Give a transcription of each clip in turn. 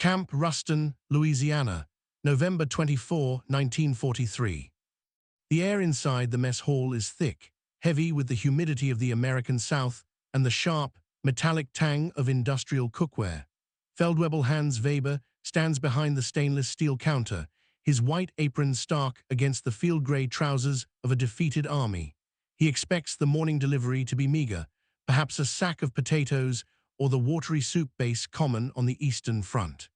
Camp Ruston, Louisiana, November 24, 1943. The air inside the mess hall is thick, heavy with the humidity of the American South and the sharp, metallic tang of industrial cookware. Feldwebel Hans Weber stands behind the stainless steel counter, his white apron stark against the field-gray trousers of a defeated army. He expects the morning delivery to be meager, perhaps a sack of potatoes or the watery soup base common on the Eastern Front.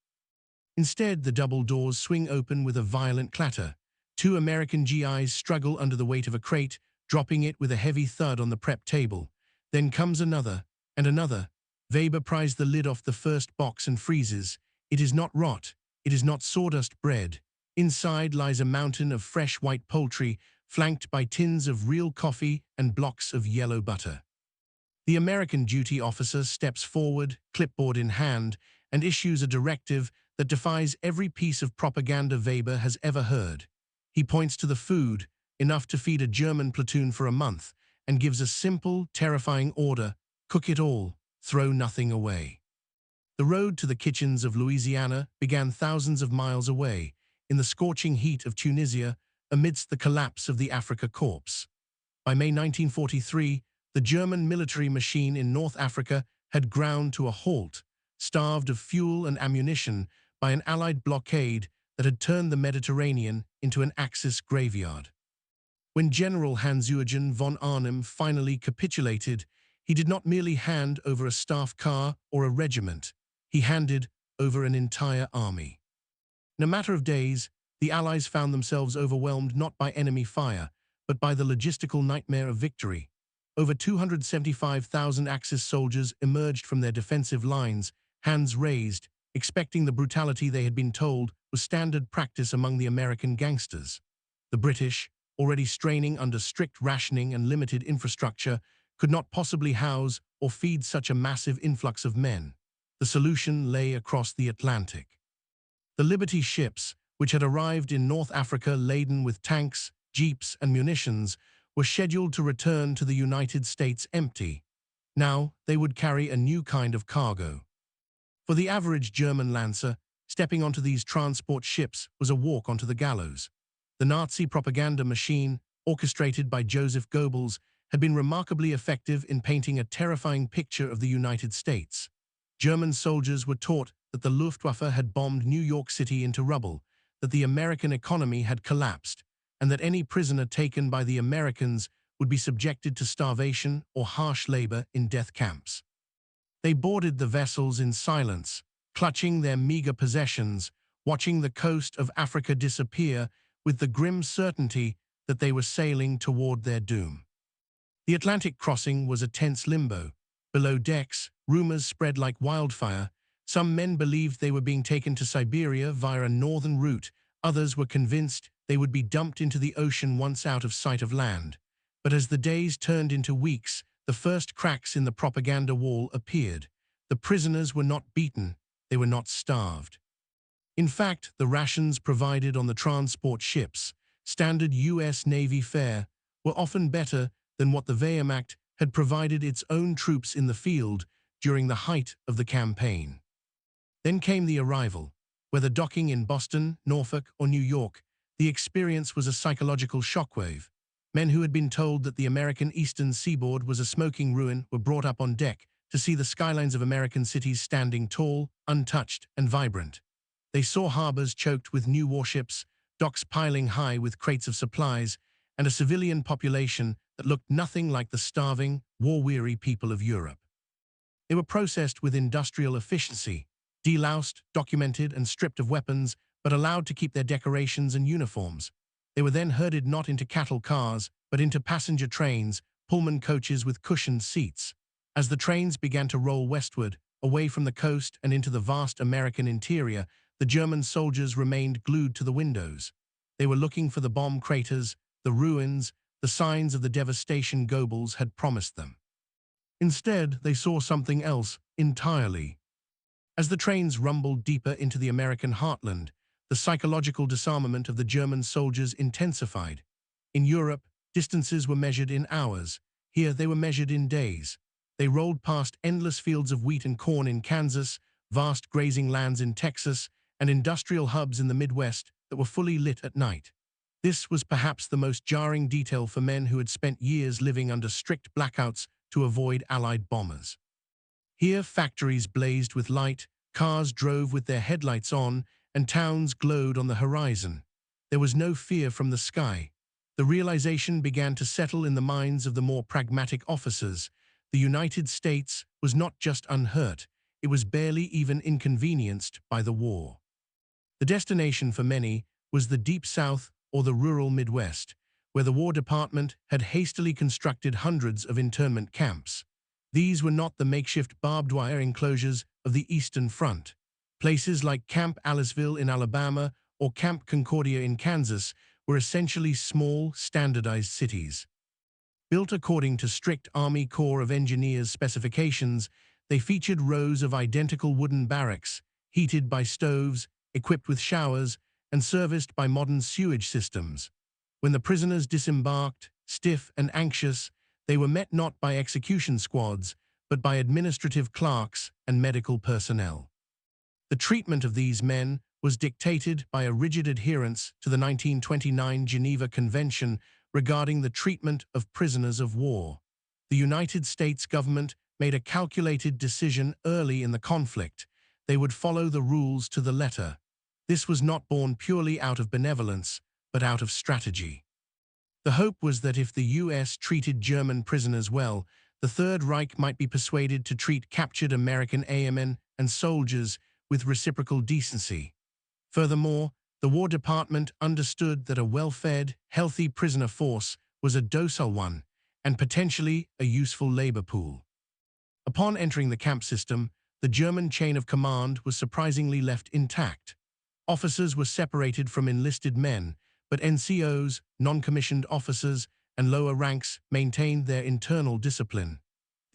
Instead, the double doors swing open with a violent clatter. Two American GIs struggle under the weight of a crate, dropping it with a heavy thud on the prep table. Then comes another, and another. Weber pries the lid off the first box and freezes. It is not rot. It is not sawdust bread. Inside lies a mountain of fresh white poultry, flanked by tins of real coffee and blocks of yellow butter. The American duty officer steps forward, clipboard in hand, and issues a directive that defies every piece of propaganda Weber has ever heard. He points to the food, enough to feed a German platoon for a month, and gives a simple, terrifying order: cook it all, throw nothing away. The road to the kitchens of Louisiana began thousands of miles away, in the scorching heat of Tunisia, amidst the collapse of the Afrika Korps. By May 1943, the German military machine in North Africa had ground to a halt, starved of fuel and ammunition by an Allied blockade that had turned the Mediterranean into an Axis graveyard. When General Hans-Eugen von Arnim finally capitulated, he did not merely hand over a staff car or a regiment, he handed over an entire army. In a matter of days, the Allies found themselves overwhelmed not by enemy fire, but by the logistical nightmare of victory. Over 275,000 Axis soldiers emerged from their defensive lines, hands raised, expecting the brutality they had been told was standard practice among the American gangsters. The British, already straining under strict rationing and limited infrastructure, could not possibly house or feed such a massive influx of men. The solution lay across the Atlantic. The Liberty ships, which had arrived in North Africa laden with tanks, jeeps, and munitions, were scheduled to return to the United States empty. Now they would carry a new kind of cargo. For the average German lancer, stepping onto these transport ships was a walk onto the gallows. The Nazi propaganda machine, orchestrated by Joseph Goebbels, had been remarkably effective in painting a terrifying picture of the United States. German soldiers were taught that the Luftwaffe had bombed New York City into rubble, that the American economy had collapsed, and that any prisoner taken by the Americans would be subjected to starvation or harsh labor in death camps. They boarded the vessels in silence, clutching their meager possessions, watching the coast of Africa disappear with the grim certainty that they were sailing toward their doom. The Atlantic crossing was a tense limbo. Below decks, rumors spread like wildfire. Some men believed they were being taken to Siberia via a northern route. Others were convinced they would be dumped into the ocean once out of sight of land. But as the days turned into weeks, the first cracks in the propaganda wall appeared. The prisoners were not beaten, they were not starved. In fact, the rations provided on the transport ships, standard US Navy fare, were often better than what the Wehrmacht had provided its own troops in the field during the height of the campaign. Then came the arrival. Whether docking in Boston, Norfolk, or New York, the experience was a psychological shockwave. Men who had been told that the American eastern seaboard was a smoking ruin were brought up on deck to see the skylines of American cities standing tall, untouched, and vibrant. They saw harbors choked with new warships, docks piling high with crates of supplies, and a civilian population that looked nothing like the starving, war-weary people of Europe. They were processed with industrial efficiency, deloused, documented, and stripped of weapons, but allowed to keep their decorations and uniforms. They were then herded not into cattle cars, but into passenger trains, Pullman coaches with cushioned seats. As the trains began to roll westward, away from the coast and into the vast American interior, the German soldiers remained glued to the windows. They were looking for the bomb craters, the ruins, the signs of the devastation Goebbels had promised them. Instead, they saw something else entirely. As the trains rumbled deeper into the American heartland, the psychological disarmament of the German soldiers intensified. In Europe, distances were measured in hours. Here, they were measured in days. They rolled past endless fields of wheat and corn in Kansas, vast grazing lands in Texas, and industrial hubs in the Midwest that were fully lit at night. This was perhaps the most jarring detail for men who had spent years living under strict blackouts to avoid Allied bombers. Here, factories blazed with light, cars drove with their headlights on, and towns glowed on the horizon. There was no fear from the sky. The realization began to settle in the minds of the more pragmatic officers. The United States was not just unhurt, it was barely even inconvenienced by the war. The destination for many was the Deep South or the rural Midwest, where the War Department had hastily constructed hundreds of internment camps. These were not the makeshift barbed wire enclosures of the Eastern Front. Places like Camp Aliceville in Alabama or Camp Concordia in Kansas were essentially small, standardized cities. Built according to strict Army Corps of Engineers specifications, they featured rows of identical wooden barracks, heated by stoves, equipped with showers, and serviced by modern sewage systems. When the prisoners disembarked, stiff and anxious, they were met not by execution squads, but by administrative clerks and medical personnel. The treatment of these men was dictated by a rigid adherence to the 1929 Geneva Convention regarding the treatment of prisoners of war. The United States government made a calculated decision early in the conflict. They would follow the rules to the letter. This was not born purely out of benevolence, but out of strategy. The hope was that if the US treated German prisoners well, the Third Reich might be persuaded to treat captured American airmen and soldiers with reciprocal decency. Furthermore, the War Department understood that a well-fed, healthy prisoner force was a docile one and potentially a useful labor pool. Upon entering the camp system, the German chain of command was surprisingly left intact. Officers were separated from enlisted men, but NCOs, non-commissioned officers, and lower ranks maintained their internal discipline.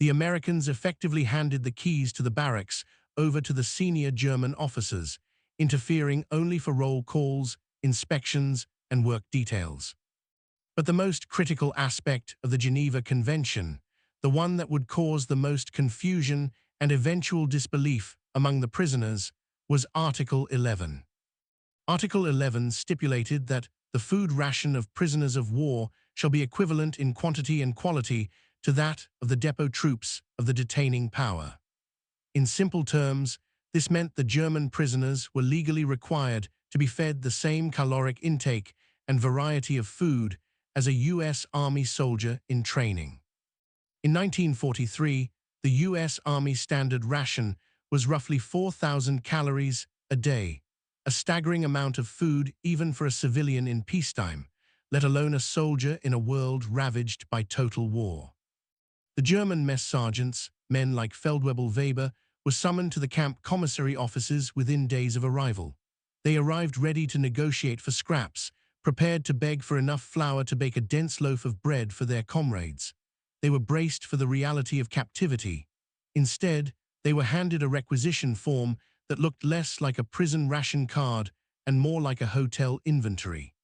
The Americans effectively handed the keys to the barracks over to the senior German officers, interfering only for roll calls, inspections, and work details. But the most critical aspect of the Geneva Convention, the one that would cause the most confusion and eventual disbelief among the prisoners, was Article 11. Article 11 stipulated that the food ration of prisoners of war shall be equivalent in quantity and quality to that of the depot troops of the detaining power. In simple terms, this meant the German prisoners were legally required to be fed the same caloric intake and variety of food as a U.S. Army soldier in training. In 1943, the U.S. Army standard ration was roughly 4,000 calories a day, a staggering amount of food even for a civilian in peacetime, let alone a soldier in a world ravaged by total war. The German mess sergeants, men like Feldwebel Weber, were summoned to the camp commissary offices within days of arrival. They arrived ready to negotiate for scraps, prepared to beg for enough flour to bake a dense loaf of bread for their comrades. They were braced for the reality of captivity. Instead, they were handed a requisition form that looked less like a prison ration card and more like a hotel inventory.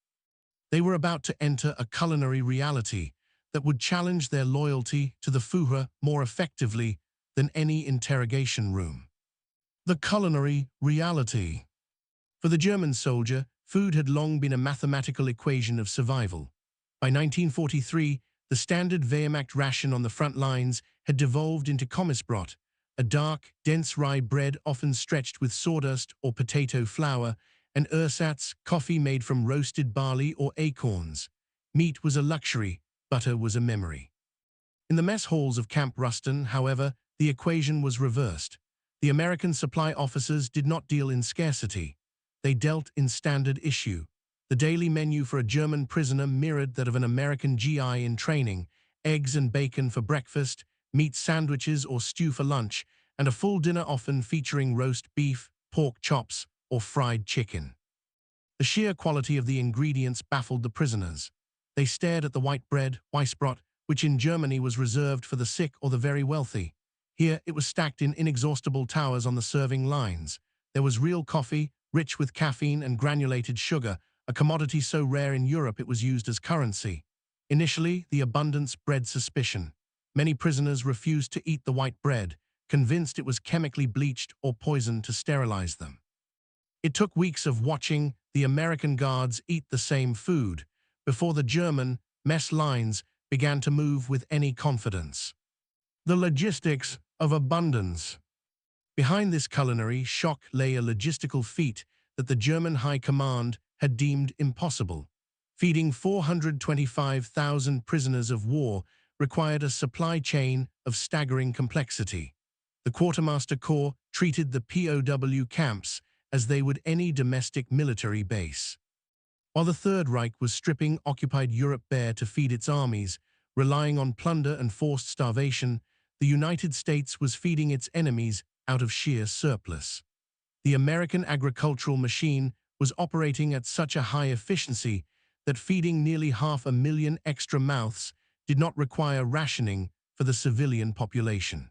They were about to enter a culinary reality that would challenge their loyalty to the Führer more effectively than any interrogation room. The culinary reality. For the German soldier, food had long been a mathematical equation of survival. By 1943, the standard Wehrmacht ration on the front lines had devolved into Kommissbrot, a dark, dense rye bread often stretched with sawdust or potato flour, and ersatz, coffee made from roasted barley or acorns. Meat was a luxury, butter was a memory. In the mess halls of Camp Ruston, however, the equation was reversed. The American supply officers did not deal in scarcity. They dealt in standard issue. The daily menu for a German prisoner mirrored that of an American GI in training: eggs and bacon for breakfast, meat sandwiches or stew for lunch, and a full dinner often featuring roast beef, pork chops, or fried chicken. The sheer quality of the ingredients baffled the prisoners. They stared at the white bread, Weissbrot, which in Germany was reserved for the sick or the very wealthy. Here it was stacked in inexhaustible towers on the serving lines. There was real coffee, rich with caffeine and granulated sugar, a commodity so rare in Europe it was used as currency. Initially, the abundance bred suspicion. Many prisoners refused to eat the white bread, convinced it was chemically bleached or poisoned to sterilize them. It took weeks of watching the American guards eat the same food before the German mess lines began to move with any confidence. The logistics of abundance. Behind this culinary shock lay a logistical feat that the German High Command had deemed impossible. Feeding 425,000 prisoners of war required a supply chain of staggering complexity. The Quartermaster Corps treated the POW camps as they would any domestic military base. While the Third Reich was stripping occupied Europe bare to feed its armies, relying on plunder and forced starvation, the United States was feeding its enemies out of sheer surplus. The American agricultural machine was operating at such a high efficiency that feeding nearly 500,000 extra mouths did not require rationing for the civilian population.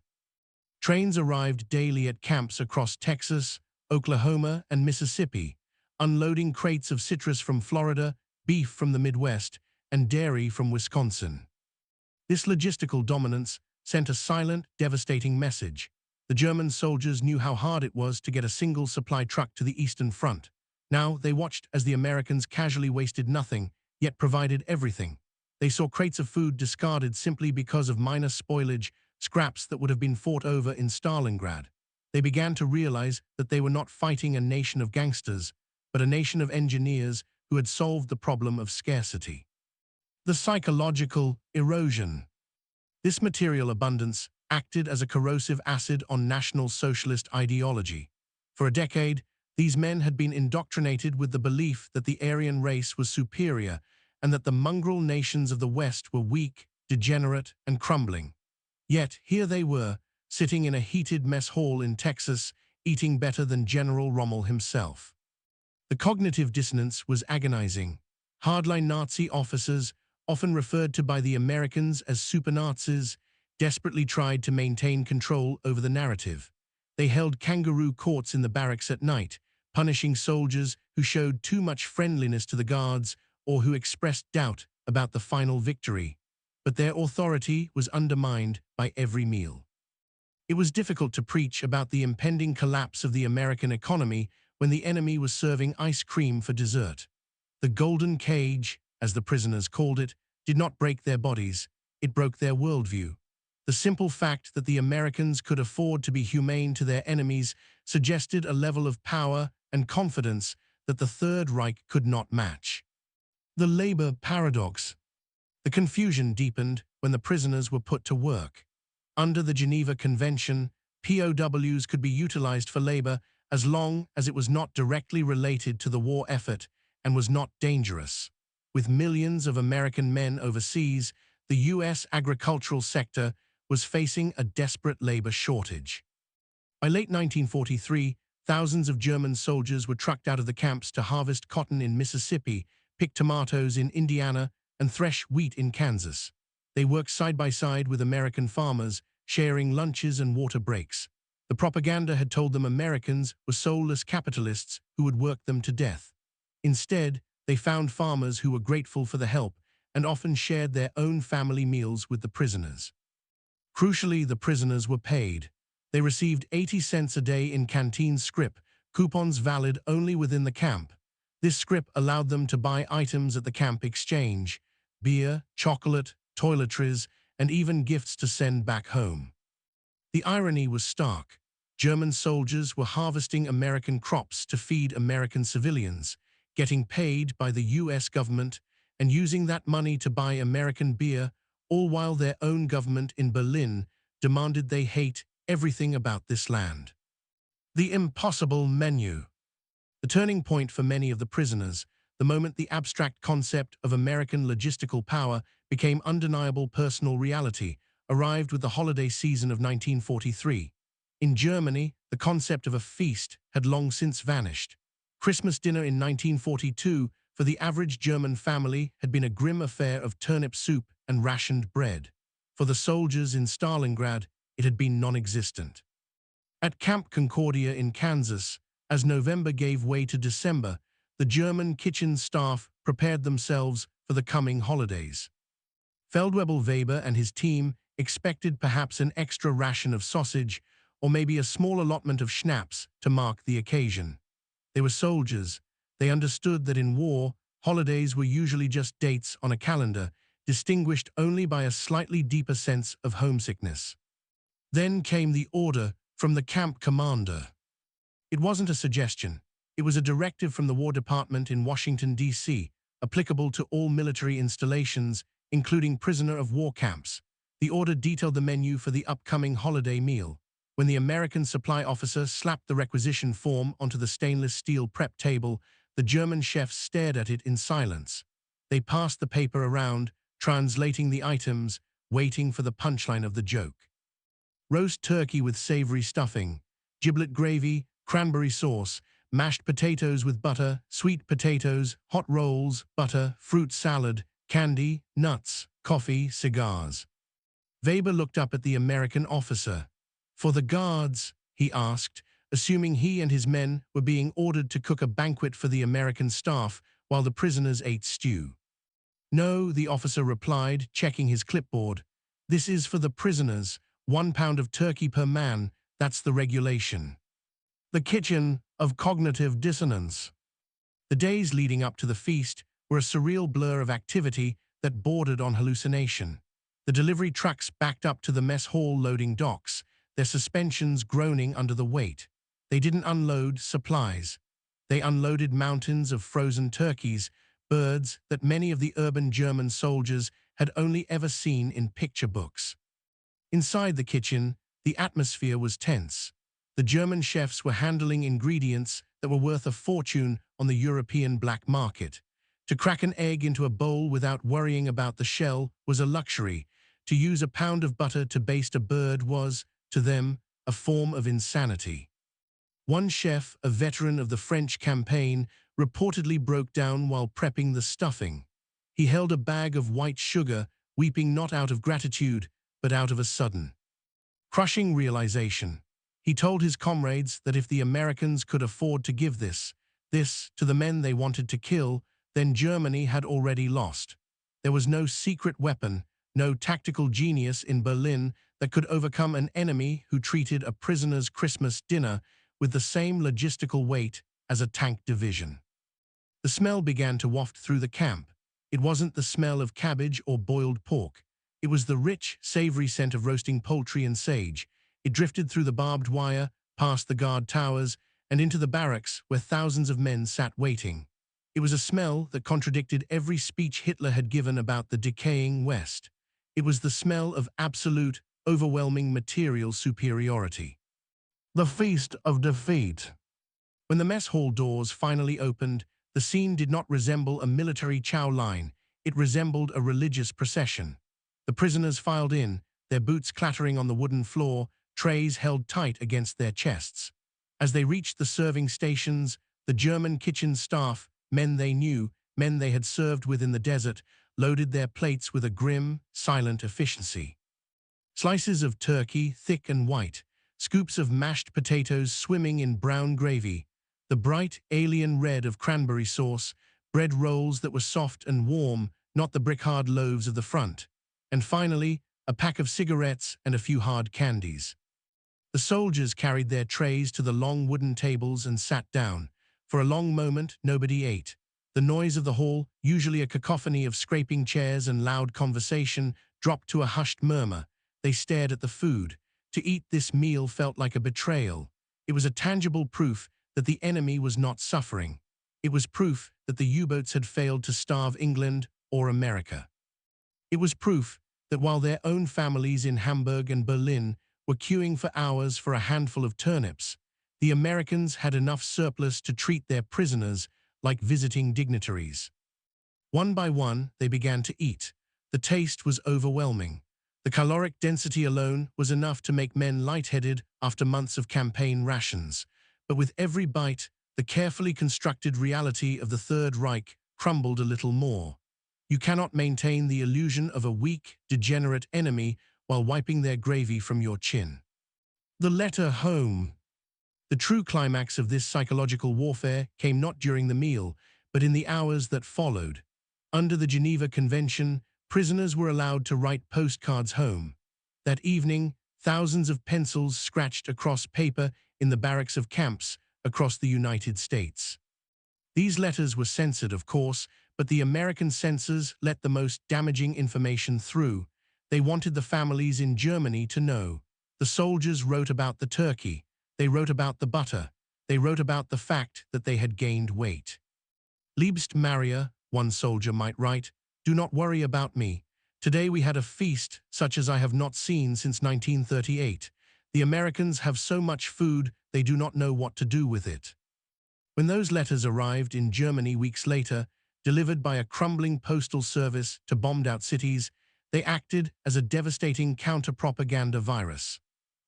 Trains arrived daily at camps across Texas, Oklahoma, and Mississippi, unloading crates of citrus from Florida, beef from the Midwest, and dairy from Wisconsin. This logistical dominance sent a silent, devastating message. The German soldiers knew how hard it was to get a single supply truck to the Eastern Front. Now they watched as the Americans casually wasted nothing, yet provided everything. They saw crates of food discarded simply because of minor spoilage, scraps that would have been fought over in Stalingrad. They began to realize that they were not fighting a nation of gangsters, but a nation of engineers who had solved the problem of scarcity. The psychological erosion. This material abundance acted as a corrosive acid on National Socialist ideology. For a decade, these men had been indoctrinated with the belief that the Aryan race was superior and that the mongrel nations of the West were weak, degenerate, and crumbling. Yet here they were, sitting in a heated mess hall in Texas, eating better than General Rommel himself. The cognitive dissonance was agonizing. Hardline Nazi officers, often referred to by the Americans as super Nazis, desperately tried to maintain control over the narrative. They held kangaroo courts in the barracks at night, punishing soldiers who showed too much friendliness to the guards or who expressed doubt about the final victory. But their authority was undermined by every meal. It was difficult to preach about the impending collapse of the American economy when the enemy was serving ice cream for dessert. The golden cage, as the prisoners called it, did not break their bodies, it broke their worldview. The simple fact that the Americans could afford to be humane to their enemies suggested a level of power and confidence that the Third Reich could not match. The labor paradox. The confusion deepened when the prisoners were put to work. Under the Geneva Convention, POWs could be utilized for labor as long as it was not directly related to the war effort and was not dangerous. With millions of American men overseas, the U.S. agricultural sector was facing a desperate labor shortage. By late 1943, thousands of German soldiers were trucked out of the camps to harvest cotton in Mississippi, pick tomatoes in Indiana, and thresh wheat in Kansas. They worked side by side with American farmers, sharing lunches and water breaks. The propaganda had told them Americans were soulless capitalists who would work them to death. Instead, they found farmers who were grateful for the help and often shared their own family meals with the prisoners. Crucially, the prisoners were paid. They received 80 cents a day in canteen scrip, coupons valid only within the camp. This scrip allowed them to buy items at the camp exchange: beer, chocolate, toiletries, and even gifts to send back home. The irony was stark. German soldiers were harvesting American crops to feed American civilians, getting paid by the U.S. government, and using that money to buy American beer, all while their own government in Berlin demanded they hate everything about this land. The impossible menu. The turning point for many of the prisoners, the moment the abstract concept of American logistical power became undeniable personal reality, arrived with the holiday season of 1943. In Germany, the concept of a feast had long since vanished. Christmas dinner in 1942 for the average German family had been a grim affair of turnip soup and rationed bread. For the soldiers in Stalingrad, it had been non-existent. At Camp Concordia in Kansas, as November gave way to December, the German kitchen staff prepared themselves for the coming holidays. Feldwebel Weber and his team expected perhaps an extra ration of sausage, or maybe a small allotment of schnapps to mark the occasion. They were soldiers. They understood that in war, holidays were usually just dates on a calendar, distinguished only by a slightly deeper sense of homesickness. Then came the order from the camp commander. It wasn't a suggestion. It was a directive from the War Department in Washington, D.C., applicable to all military installations, including prisoner of war camps. The order detailed the menu for the upcoming holiday meal. When the American supply officer slapped the requisition form onto the stainless steel prep table, the German chefs stared at it in silence. They passed the paper around, translating the items, waiting for the punchline of the joke. Roast turkey with savory stuffing, giblet gravy, cranberry sauce, mashed potatoes with butter, sweet potatoes, hot rolls, butter, fruit salad, candy, nuts, coffee, cigars. Weber looked up at the American officer. "For the guards?" he asked, assuming he and his men were being ordered to cook a banquet for the American staff while the prisoners ate stew. "No," the officer replied, checking his clipboard. "This is for the prisoners. 1 pound of turkey per man, that's the regulation." The kitchen of cognitive dissonance. The days leading up to the feast were a surreal blur of activity that bordered on hallucination. The delivery trucks backed up to the mess hall loading docks, their suspensions groaning under the weight. They didn't unload supplies. They unloaded mountains of frozen turkeys, birds that many of the urban German soldiers had only ever seen in picture books. Inside the kitchen, the atmosphere was tense. The German chefs were handling ingredients that were worth a fortune on the European black market. To crack an egg into a bowl without worrying about the shell was a luxury. To use a pound of butter to baste a bird was, to them, a form of insanity. One chef, a veteran of the French campaign, reportedly broke down while prepping the stuffing. He held a bag of white sugar, weeping not out of gratitude, but out of a sudden, crushing realization. He told his comrades that if the Americans could afford to give this to the men they wanted to kill, then Germany had already lost. There was no secret weapon, no tactical genius in Berlin that could overcome an enemy who treated a prisoner's Christmas dinner with the same logistical weight as a tank division. The smell began to waft through the camp. It wasn't the smell of cabbage or boiled pork. It was the rich, savory scent of roasting poultry and sage. It drifted through the barbed wire, past the guard towers, and into the barracks where thousands of men sat waiting. It was a smell that contradicted every speech Hitler had given about the decaying West. It was the smell of absolute, overwhelming material superiority. The feast of defeat. When the mess hall doors finally opened, the scene did not resemble a military chow line. It resembled a religious procession. The prisoners filed in, their boots clattering on the wooden floor, trays held tight against their chests. As they reached the serving stations, the German kitchen staff, men they knew, men they had served with in the desert, loaded their plates with a grim, silent efficiency. Slices of turkey, thick and white, scoops of mashed potatoes swimming in brown gravy, the bright, alien red of cranberry sauce, bread rolls that were soft and warm, not the brick-hard loaves of the front, and finally, a pack of cigarettes and a few hard candies. The soldiers carried their trays to the long wooden tables and sat down. For a long moment, nobody ate. The noise of the hall, usually a cacophony of scraping chairs and loud conversation, dropped to a hushed murmur. They stared at the food. To eat this meal felt like a betrayal. It was a tangible proof that the enemy was not suffering. It was proof that the U-boats had failed to starve England or America. It was proof that while their own families in Hamburg and Berlin were queuing for hours for a handful of turnips, the Americans had enough surplus to treat their prisoners like visiting dignitaries. One by one, they began to eat. The taste was overwhelming. The caloric density alone was enough to make men lightheaded after months of campaign rations. But with every bite, the carefully constructed reality of the Third Reich crumbled a little more. You cannot maintain the illusion of a weak, degenerate enemy while wiping their gravy from your chin. The letter home. The true climax of this psychological warfare came not during the meal, but in the hours that followed. Under the Geneva Convention, prisoners were allowed to write postcards home. That evening, thousands of pencils scratched across paper in the barracks of camps across the United States. These letters were censored, of course, but the American censors let the most damaging information through. They wanted the families in Germany to know. The soldiers wrote about the turkey. They wrote about the butter. They wrote about the fact that they had gained weight. Liebst Maria, one soldier might write, do not worry about me. Today we had a feast such as I have not seen since 1938. The Americans have so much food they do not know what to do with it. When those letters arrived in Germany weeks later, delivered by a crumbling postal service to bombed-out cities, they acted as a devastating counter-propaganda virus.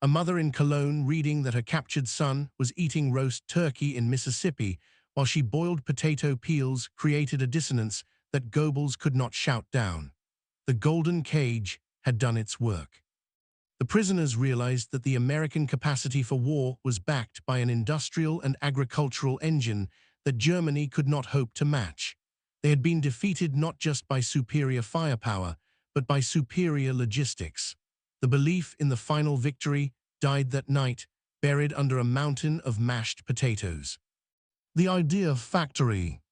A mother in Cologne reading that her captured son was eating roast turkey in Mississippi while she boiled potato peels created a dissonance that Goebbels could not shout down. The golden cage had done its work. The prisoners realized that the American capacity for war was backed by an industrial and agricultural engine that Germany could not hope to match. They had been defeated not just by superior firepower, but by superior logistics. The belief in the final victory died that night, buried under a mountain of mashed potatoes. The idea factory.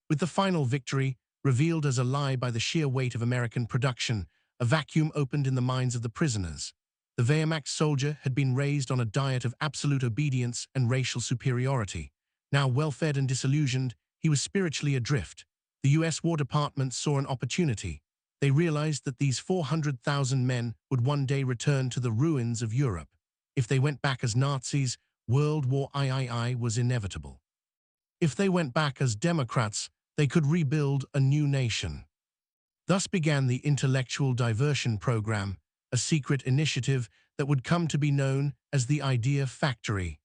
With the final victory, revealed as a lie by the sheer weight of American production, a vacuum opened in the minds of the prisoners. The Wehrmacht soldier had been raised on a diet of absolute obedience and racial superiority. Now well-fed and disillusioned, he was spiritually adrift. The US War Department saw an opportunity. They realized that these 400,000 men would one day return to the ruins of Europe. If they went back as Nazis, World War III was inevitable. If they went back as Democrats, they could rebuild a new nation. Thus began the Intellectual Diversion Program, a secret initiative that would come to be known as the Idea Factory.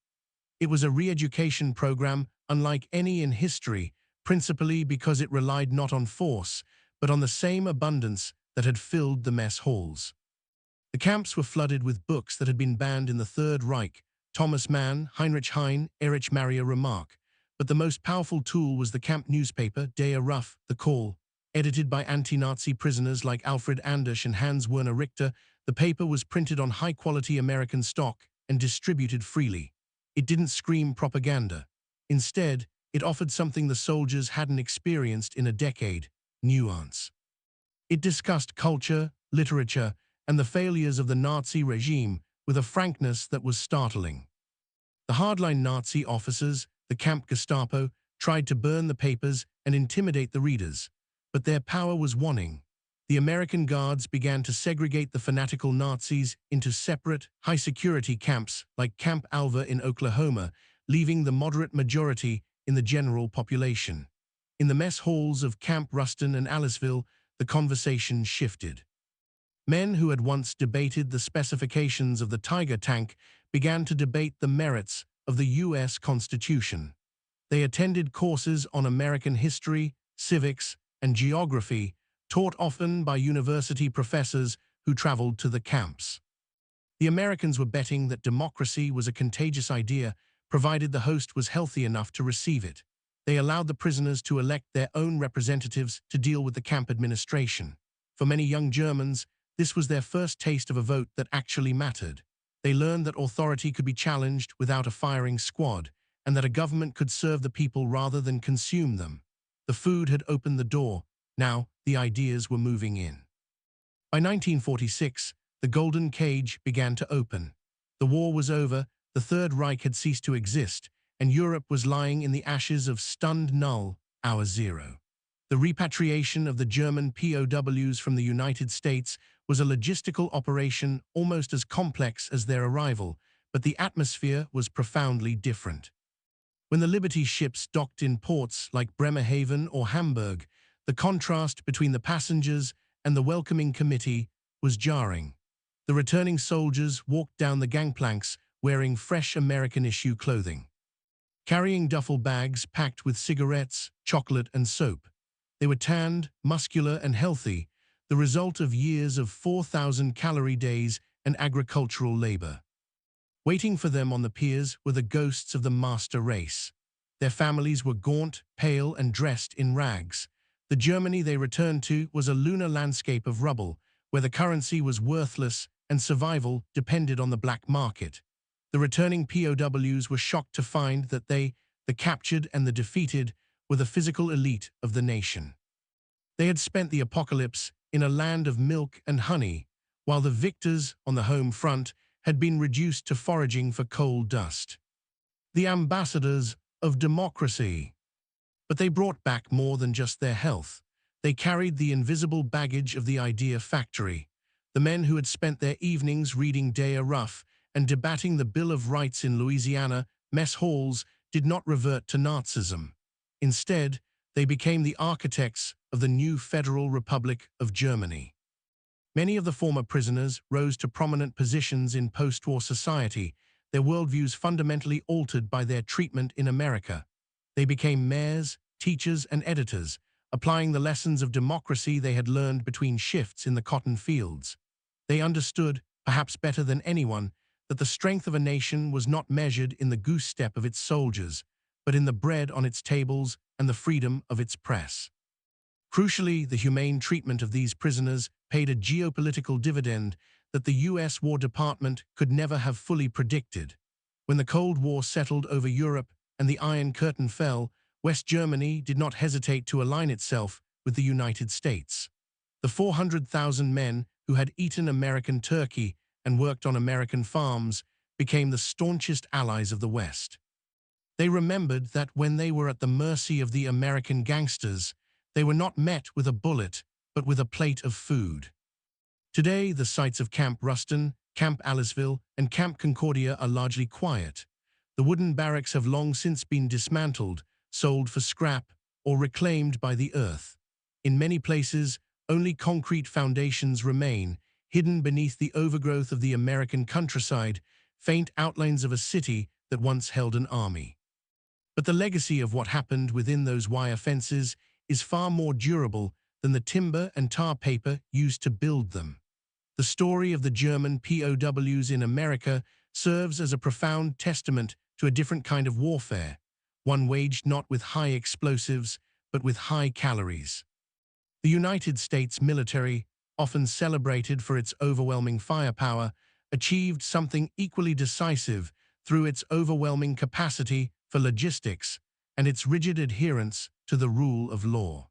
It was a re-education program unlike any in history, principally because it relied not on force, but on the same abundance that had filled the mess halls. The camps were flooded with books that had been banned in the Third Reich, Thomas Mann, Heinrich Heine, Erich Maria Remarque. But the most powerful tool was the camp newspaper, Der Ruf, The Call. Edited by anti-Nazi prisoners like Alfred Andersch and Hans Werner Richter, the paper was printed on high-quality American stock and distributed freely. It didn't scream propaganda. Instead, it offered something the soldiers hadn't experienced in a decade: nuance. It discussed culture, literature, and the failures of the Nazi regime with a frankness that was startling. The hardline Nazi officers, the camp Gestapo, tried to burn the papers and intimidate the readers, but their power was waning. The American Guards began to segregate the fanatical Nazis into separate, high-security camps like Camp Alva in Oklahoma, leaving the moderate majority in the general population. In the mess halls of Camp Ruston and Aliceville, the conversation shifted. Men who had once debated the specifications of the Tiger tank began to debate the merits of the U.S. Constitution. They attended courses on American history, civics, and geography, taught often by university professors who traveled to the camps. The Americans were betting that democracy was a contagious idea, provided the host was healthy enough to receive it. They allowed the prisoners to elect their own representatives to deal with the camp administration. For many young Germans, this was their first taste of a vote that actually mattered. They learned that authority could be challenged without a firing squad, and that a government could serve the people rather than consume them. The food had opened the door. Now, the ideas were moving in. By 1946, the Golden Cage began to open. The war was over, the Third Reich had ceased to exist, and Europe was lying in the ashes of stunned null, hour zero. The repatriation of the German POWs from the United States was a logistical operation almost as complex as their arrival, but the atmosphere was profoundly different. When the Liberty ships docked in ports like Bremerhaven or Hamburg, the contrast between the passengers and the welcoming committee was jarring. The returning soldiers walked down the gangplanks wearing fresh American-issue clothing, carrying duffel bags packed with cigarettes, chocolate, and soap. They were tanned, muscular, and healthy, the result of years of 4,000-calorie days and agricultural labor. Waiting for them on the piers were the ghosts of the master race. Their families were gaunt, pale, and dressed in rags. The Germany they returned to was a lunar landscape of rubble, where the currency was worthless and survival depended on the black market. The returning POWs were shocked to find that they, the captured and the defeated, were the physical elite of the nation. They had spent the apocalypse in a land of milk and honey, while the victors on the home front had been reduced to foraging for coal dust. The ambassadors of democracy. But they brought back more than just their health. They carried the invisible baggage of the idea factory. The men who had spent their evenings reading Day Rough and debating the Bill of Rights in Louisiana mess halls did not revert to Nazism. Instead, they became the architects of the new Federal Republic of Germany. Many of the former prisoners rose to prominent positions in post-war society, their worldviews fundamentally altered by their treatment in America. They became mayors, teachers, and editors, applying the lessons of democracy they had learned between shifts in the cotton fields. They understood, perhaps better than anyone, that the strength of a nation was not measured in the goose step of its soldiers, but in the bread on its tables and the freedom of its press. Crucially, the humane treatment of these prisoners paid a geopolitical dividend that the US War Department could never have fully predicted. When the Cold War settled over Europe and the Iron Curtain fell, West Germany did not hesitate to align itself with the United States. The 400,000 men who had eaten American turkey and worked on American farms became the staunchest allies of the West. They remembered that when they were at the mercy of the American gangsters, they were not met with a bullet, but with a plate of food. Today, the sites of Camp Ruston, Camp Aliceville, and Camp Concordia are largely quiet. The wooden barracks have long since been dismantled, sold for scrap, or reclaimed by the earth. In many places, only concrete foundations remain, hidden beneath the overgrowth of the American countryside, faint outlines of a city that once held an army. But the legacy of what happened within those wire fences is far more durable than the timber and tar paper used to build them. The story of the German POWs in America serves as a profound testament to a different kind of warfare, one waged not with high explosives, but with high calories. The United States military, often celebrated for its overwhelming firepower, achieved something equally decisive through its overwhelming capacity for logistics and its rigid adherence to the rule of law.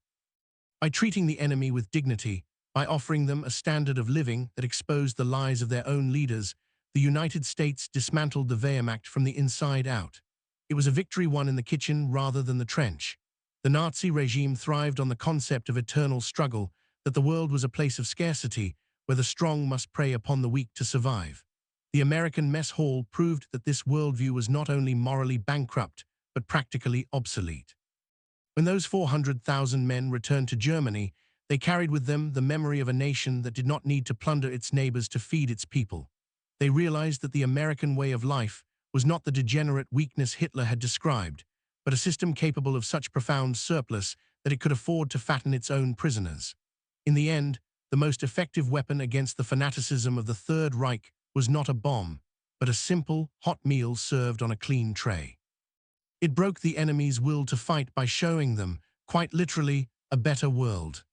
By treating the enemy with dignity, by offering them a standard of living that exposed the lies of their own leaders, the United States dismantled the Wehrmacht from the inside out. It was a victory won in the kitchen rather than the trench. The Nazi regime thrived on the concept of eternal struggle, that the world was a place of scarcity, where the strong must prey upon the weak to survive. The American mess hall proved that this worldview was not only morally bankrupt, but practically obsolete. When those 400,000 men returned to Germany, they carried with them the memory of a nation that did not need to plunder its neighbors to feed its people. They realized that the American way of life was not the degenerate weakness Hitler had described, but a system capable of such profound surplus that it could afford to fatten its own prisoners. In the end, the most effective weapon against the fanaticism of the Third Reich was not a bomb, but a simple, hot meal served on a clean tray. It broke the enemy's will to fight by showing them, quite literally, a better world.